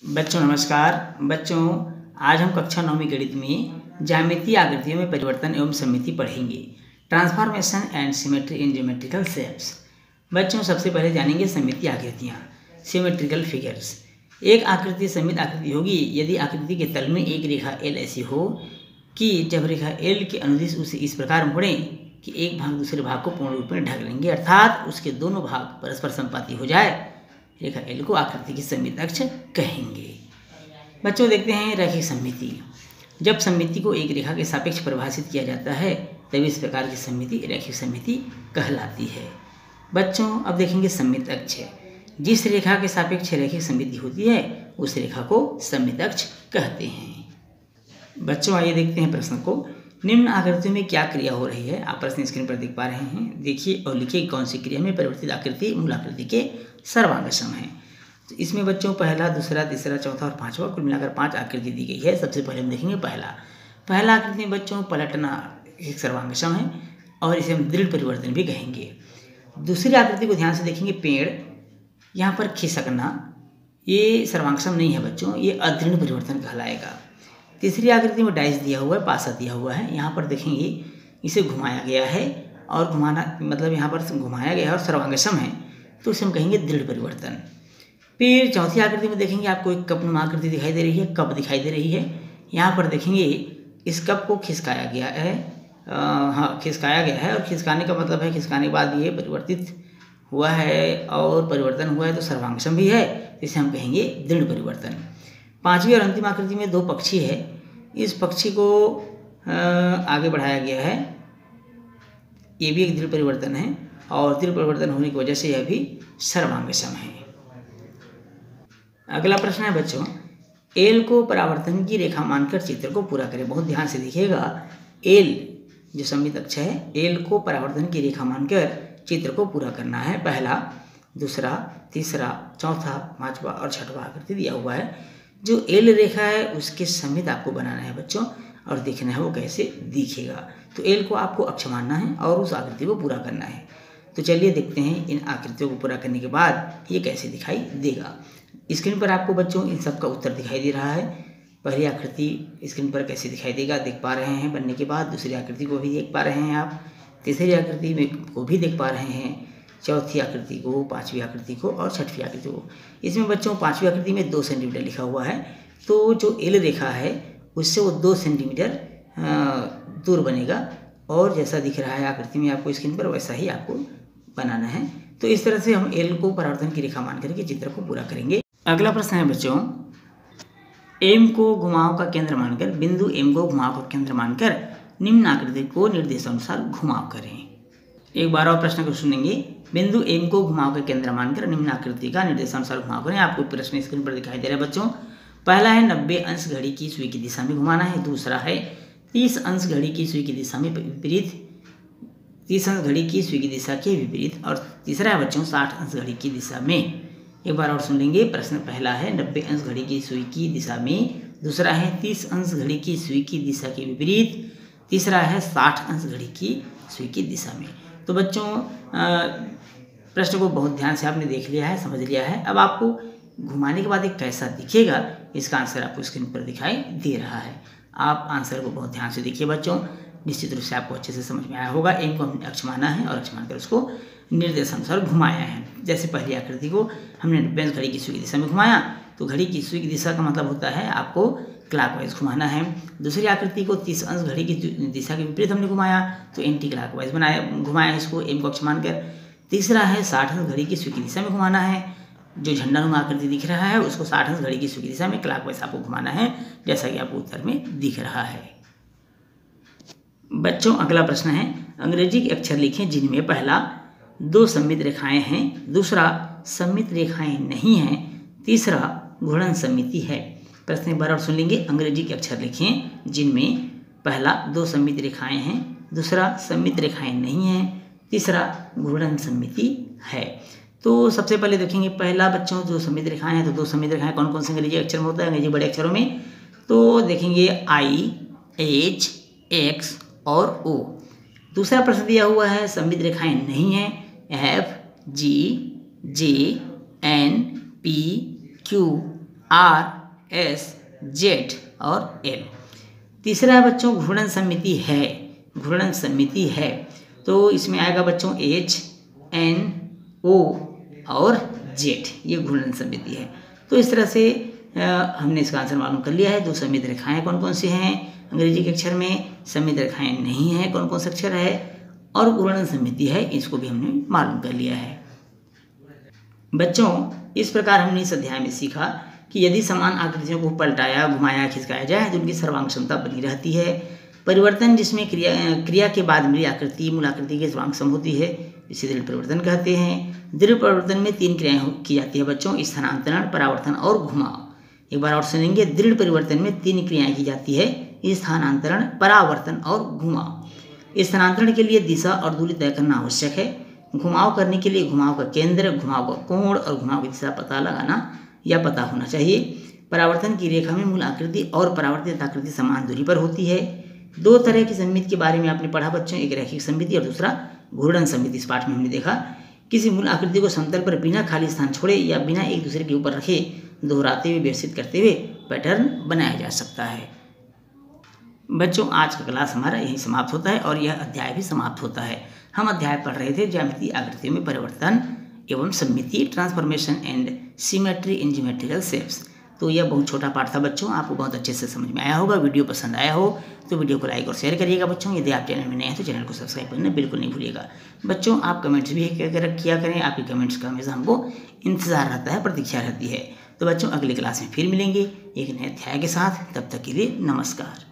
बच्चों नमस्कार। बच्चों आज हम कक्षा 9वीं गणित में ज्यामितीय आकृतियों में परिवर्तन एवं सममिति पढ़ेंगे। Transformation and symmetry in geometrical shapes. बच्चों सबसे पहले जानेंगे सममितीय आकृतियाँ, सिमेट्रिकल फिगर्स। एक आकृति सममित आकृति होगी यदि आकृति के तल में एक रेखा एल ऐसी हो कि जब रेखा एल के अनुदिश उसे इस प्रकार मोड़ें कि एक भाग दूसरे भाग को पूर्ण रूप में ढक लेंगे, अर्थात उसके दोनों भाग परस्पर संपाती हो जाए। रेखा एल को आकृति की सममित अक्ष कहेंगे। बच्चों देखते हैं रैखिक सममिति। जब सममिति को एक रेखा के सापेक्ष परिभाषित किया जाता है तब इस प्रकार की सममिति रैखिक सममिति कहलाती है। बच्चों अब देखेंगे सममित अक्ष। जिस रेखा के सापेक्ष रैखिक सममिति होती है उस रेखा को सममित अक्ष कहते हैं। बच्चों आइए देखते हैं प्रश्न को। निम्न आकृतियों में क्या क्रिया हो रही है? आप प्रश्न स्क्रीन पर देख पा रहे हैं। देखिए और लिखिए कौन सी क्रिया में परिवर्तित आकृति मूल आकृति के सर्वांग सम है। तो इसमें बच्चों पहला, दूसरा, तीसरा, चौथा और पांचवा कुल मिलाकर 5 आकृति दी गई है। सबसे पहले हम देखेंगे पहला आकृति में बच्चों पलटना एक सर्वांग सम है और इसे हम दृढ़ परिवर्तन भी कहेंगे। दूसरी आकृति को ध्यान से देखेंगे, पेड़, यहाँ पर खिसकना, ये सर्वांग सम नहीं है बच्चों, ये अदृढ़ परिवर्तन कहलाएगा। तीसरी आकृति में डाइस दिया हुआ है, पासा दिया हुआ है, यहाँ पर देखेंगे इसे घुमाया गया है और घुमाना मतलब यहाँ पर घुमाया गया है और सर्वांग सम है तो इसे हम कहेंगे दृढ़ परिवर्तन। फिर चौथी आकृति में देखेंगे आपको एक कप नुमा आकृति दिखाई दे रही है, कप दिखाई दे रही है। यहाँ पर देखेंगे इस कप को खिसकाया गया है, खिसकाया गया है और खिसकाने का मतलब है खिसकाने के बाद ये परिवर्तित हुआ है और परिवर्तन हुआ है तो सर्वांग सम भी है, इसे हम कहेंगे दृढ़ परिवर्तन। पांचवी और अंतिम आकृति में 2 पक्षी है, इस पक्षी को आगे बढ़ाया गया है, ये भी एक दृढ़ परिवर्तन है और दृढ़ परिवर्तन होने की वजह से यह भी सर्वांग सम है। अगला प्रश्न है बच्चों, एल को परावर्तन की रेखा मानकर चित्र को पूरा करें। बहुत ध्यान से देखिएगा, एल जो सममित अक्ष है, एल को परावर्तन की रेखा मानकर चित्र को पूरा करना है। पहला, दूसरा, तीसरा, चौथा, पांचवा और छठवा आकृति दिया हुआ है। जो एल रेखा है उसके सममित आपको बनाना है बच्चों और देखना है वो कैसे दिखेगा। तो एल को आपको अक्ष मानना है और उस आकृति को पूरा करना है। तो चलिए देखते हैं इन आकृतियों को पूरा करने के बाद ये कैसे दिखाई देगा। स्क्रीन पर आपको बच्चों इन सब का उत्तर दिखाई दे रहा है। पहली आकृति स्क्रीन पर कैसे दिखाई देगा देख पा रहे हैं बनने के बाद। दूसरी आकृति को भी देख पा रहे हैं आप, तीसरी आकृति में को भी देख पा रहे हैं, चौथी आकृति को, पांचवी आकृति को और छठवीं आकृति को। इसमें बच्चों पांचवी आकृति में 2 सेंटीमीटर लिखा हुआ है, तो जो एल रेखा है उससे वो 2 सेंटीमीटर दूर बनेगा और जैसा दिख रहा है आकृति में आपको स्क्रीन पर वैसा ही आपको बनाना है। तो इस तरह से हम एल को परावर्तन की रेखा मान करके चित्र को पूरा करेंगे। अगला प्रश्न है बच्चों, एम को घुमाव का केंद्र मानकर, बिंदु एम को घुमाव का केंद्र मानकर निम्न आकृति को निर्देशानुसार घुमाव करें। एक बार और प्रश्न को सुनेंगे। बिंदु एम को घुमाव के केंद्र मानकर निम्न आकृति का निर्देशानुसार घुमाव करें। आपको प्रश्न स्क्रीन पर दिखाई दे रहा है बच्चों। पहला है 90 अंश घड़ी की सुई की दिशा में घुमाना है। दूसरा है 30 अंश घड़ी की सुई की दिशा में विपरीत, 30 अंश घड़ी की सुई की दिशा के विपरीत। और तीसरा है बच्चों 60 अंश घड़ी की दिशा में। एक बार और सुन लेंगे प्रश्न। पहला है 90 अंश घड़ी की सुई की दिशा में, दूसरा है 30 अंश घड़ी की सुई की दिशा के विपरीत, तीसरा है 60 अंश घड़ी की सुई की दिशा में। तो बच्चों प्रश्न को बहुत ध्यान से आपने देख लिया है, समझ लिया है। अब आपको घुमाने के बाद एक कैसा दिखेगा इसका आंसर आपको स्क्रीन पर दिखाई दे रहा है। आप आंसर को बहुत ध्यान से देखिए बच्चों, निश्चित रूप से आपको अच्छे से समझ में आया होगा। एम को हमने अक्ष माना है और अक्ष मानकर उसको निर्देशानुसार घुमाया है। जैसे पहली आकृति को हमने 90 अंश घड़ी की सुई की दिशा में घुमाया तो घड़ी की सुई की दिशा का मतलब होता है आपको क्लॉकवाइज घुमाना है। दूसरी आकृति को 30 अंश घड़ी की दिशा के विपरीत हमने घुमाया तो एंटी क्लॉकवाइज घुमाया इसको एम को अक्ष मानकर। तीसरा है 60 अंश घड़ी की सुई की दिशा में घुमाना है। जो झंडानुमा आकृति दिख रहा है उसको 60 अंश घड़ी की सुई की दिशा में क्लॉकवाइज आपको घुमाना है, जैसा कि आपको उत्तर में दिख रहा है। बच्चों अगला प्रश्न है, अंग्रेजी के अक्षर लिखें जिनमें पहला 2 सममित रेखाएं हैं, दूसरा सममित रेखाएं नहीं हैं, तीसरा घूर्णन सममिति है। प्रश्न एक बार और सुन लेंगे। अंग्रेजी के अक्षर लिखें जिनमें पहला 2 सममित रेखाएं हैं, दूसरा सममित रेखाएं नहीं हैं, तीसरा घूर्णन सममिति है। तो सबसे पहले देखेंगे पहला बच्चों जो सममित रेखाएं हैं, तो 2 सममित रेखाएं कौन कौन से अंग्रेजी अक्षर में होता है, अंग्रेजी बड़े अक्षरों में। तो देखेंगे I, H, X और O। दूसरा प्रश्न दिया हुआ है सममित रेखाएं नहीं हैं, F, G, J, N, P, Q, R, S, Z और L। तीसरा है बच्चों घूर्णन सममिति है। घूर्णन सममिति है तो इसमें आएगा बच्चों H, N, O और Z, ये घूर्णन सममिति है। तो इस तरह से हमने इसका आंसर मालूम कर लिया है। दो सममित रेखाएं कौन कौन सी हैं अंग्रेजी के अक्षर में, सममित रेखाएं नहीं हैं कौन कौन सा अक्षर है, और घूर्णन सममिति है, इसको भी हमने मालूम कर लिया है। बच्चों इस प्रकार हमने इस अध्याय में सीखा कि यदि समान आकृतियों को पलटाया, घुमाया, खिसकाया जाए तो उनकी सर्वांग क्षमता बनी रहती है। परिवर्तन जिसमें क्रिया के बाद मूल आकृति की सर्वांग सम होती है, इसे दृढ़ परिवर्तन कहते हैं। दृढ़ परिवर्तन में 3 क्रियाएं की जाती है बच्चों, स्थानांतरण, परावर्तन और घुमाव। एक बार और सुनेंगे, दृढ़ परिवर्तन में 3 क्रियाएं की जाती है, स्थानांतरण, परावर्तन और घुमाव। स्थानांतरण के लिए दिशा और दूरी तय करना आवश्यक है। घुमाव करने के लिए घुमाव का केंद्र, घुमाव का कोण और घुमाव की दिशा पता लगाना या पता होना चाहिए। परावर्तन की रेखा में मूल आकृति और परावर्तित आकृति समान दूरी पर होती है। 2 तरह की सममिति के बारे में आपने पढ़ा बच्चों, एक रैखिक सममिति और दूसरा घूर्णन सममिति। इस पाठ में हमने देखा किसी मूल आकृति को समतल पर बिना खाली स्थान छोड़े या बिना एक दूसरे के ऊपर रखे दोहराते हुए व्यवस्थित करते हुए पैटर्न बनाया जा सकता है। बच्चों आज का क्लास हमारा यही समाप्त होता है और यह अध्याय भी समाप्त होता है। हम अध्याय पढ़ रहे थे ज्यामितीय आकृतियों में परिवर्तन एवं सममिति, transformation and symmetry in geometrical shapes. तो यह बहुत छोटा पाठ था बच्चों, आपको बहुत अच्छे से समझ में आया होगा। वीडियो पसंद आया हो तो वीडियो को लाइक और शेयर करिएगा बच्चों। यदि आप चैनल में नए हैं तो चैनल को सब्सक्राइब करना बिल्कुल नहीं भूलिएगा। बच्चों आप कमेंट्स भी किया करें, आपके कमेंट्स का हमेशा हमको इंतजार रहता है, प्रतीक्षा रहती है। तो बच्चों अगली क्लास में फिर मिलेंगे एक नए अध्याय के साथ, तब तक के लिए नमस्कार।